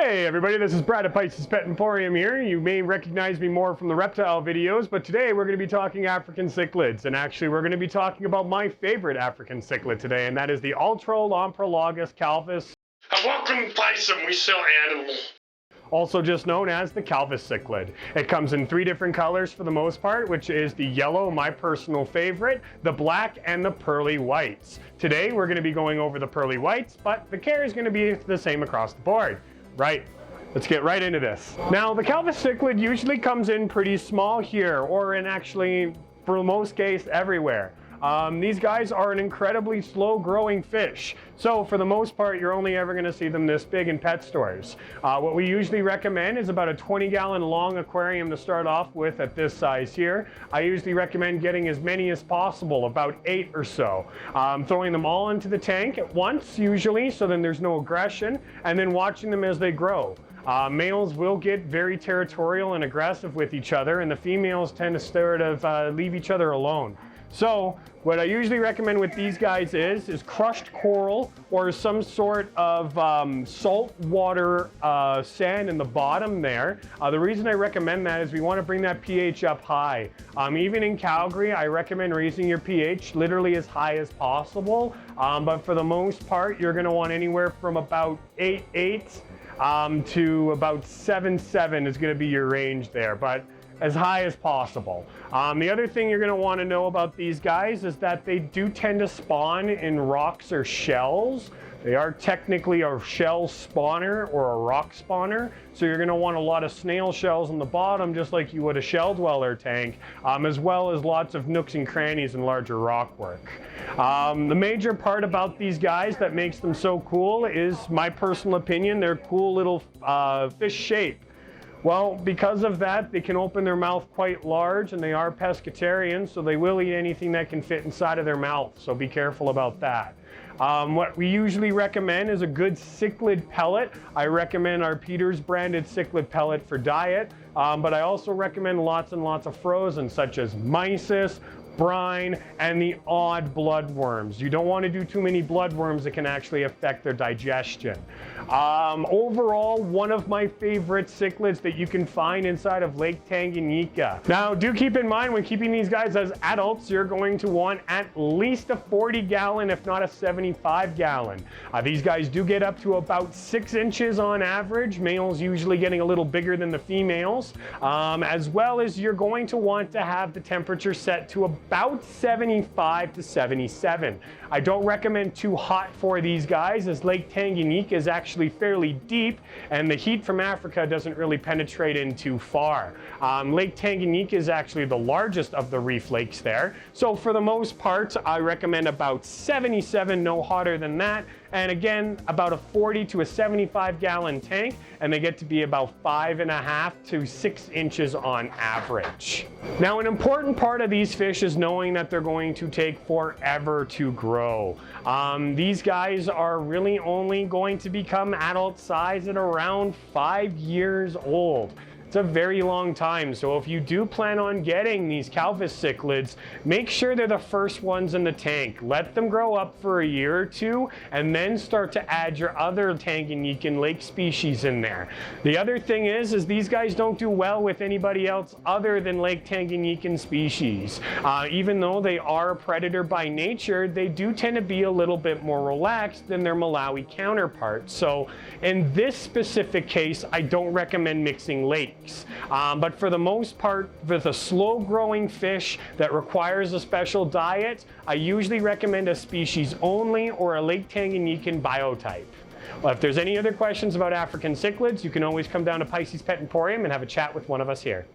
Hey everybody, this is Brad at Pisces Pet Emporium here. You may recognize me more from the reptile videos, but today we're going to be talking African cichlids. And actually we're going to be talking about my favorite African cichlid today, and that is the Altolamprologus calvus. Welcome, Bison, we sell animals. Also just known as the Calvus cichlid. It comes in 3 different colors for the most part, which is the yellow, my personal favorite, the black, and the pearly whites. Today we're going to be going over the pearly whites, but the care is going to be the same across the board. Right, let's get right into this. Now, the Calvus cichlid usually comes in pretty small here, or in actually, for most case, everywhere. These guys are an incredibly slow growing fish. So for the most part, you're only ever gonna see them this big in pet stores. What we usually recommend is about a 20-gallon long aquarium to start off with at this size here. I usually recommend getting as many as possible, about 8 or so. Throwing them all into the tank at once usually, so then there's no aggression, and then watching them as they grow. Males will get very territorial and aggressive with each other, and the females tend to sort of leave each other alone. So what I usually recommend with these guys is crushed coral or some sort of salt water sand in the bottom there. The reason I recommend that is we want to bring that pH up high. Even in Calgary, I recommend raising your pH literally as high as possible. But for the most part, you're going to want anywhere from about 8.8 to about 7.7 is going to be your range there. But as high as possible. The other thing you're going to want to know about these guys is that they do tend to spawn in rocks or shells. They are technically a shell spawner or a rock spawner, so you're going to want a lot of snail shells in the bottom, just like you would a shell dweller tank, as well as lots of nooks and crannies and larger rock work. The major part about these guys that makes them so cool is, my personal opinion, their cool little fish shape. Well, because of that, they can open their mouth quite large, and they are pescatarians, so they will eat anything that can fit inside of their mouth, so be careful about that. What we usually recommend is a good cichlid pellet. I recommend our Peters branded cichlid pellet for diet, but I also recommend lots and lots of frozen, such as mysis, brine, and the odd bloodworms. You don't want to do too many bloodworms that can actually affect their digestion. Overall, one of my favorite cichlids that you can find inside of Lake Tanganyika. Now, do keep in mind when keeping these guys as adults, you're going to want at least a 40-gallon, if not a 75-gallon. These guys do get up to about 6 inches on average, males usually getting a little bigger than the females, as well as you're going to want to have the temperature set to about 75 to 77. I don't recommend too hot for these guys, as Lake Tanganyika is actually fairly deep and the heat from Africa doesn't really penetrate in too far. Lake Tanganyika is actually the largest of the reef lakes there, so for the most part I recommend about 77, no hotter than that, and again about a 40 to a 75-gallon tank, and they get to be about 5.5 to 6 inches on average. Now, an important part of these fish is knowing that they're going to take forever to grow. These guys are really only going to become adult size at around 5 years old. It's a very long time, so if you do plan on getting these Calvus cichlids, make sure they're the first ones in the tank. Let them grow up for a year or two, and then start to add your other Tanganyikan lake species in there. The other thing is these guys don't do well with anybody else other than Lake Tanganyikan species. Even though they are a predator by nature, they do tend to be a little bit more relaxed than their Malawi counterparts. So in this specific case, I don't recommend mixing lakes. But for the most part, with a slow growing fish that requires a special diet, I usually recommend a species only or a Lake Tanganyikan biotype. Well, if there's any other questions about African cichlids, you can always come down to Pisces Pet Emporium and have a chat with one of us here.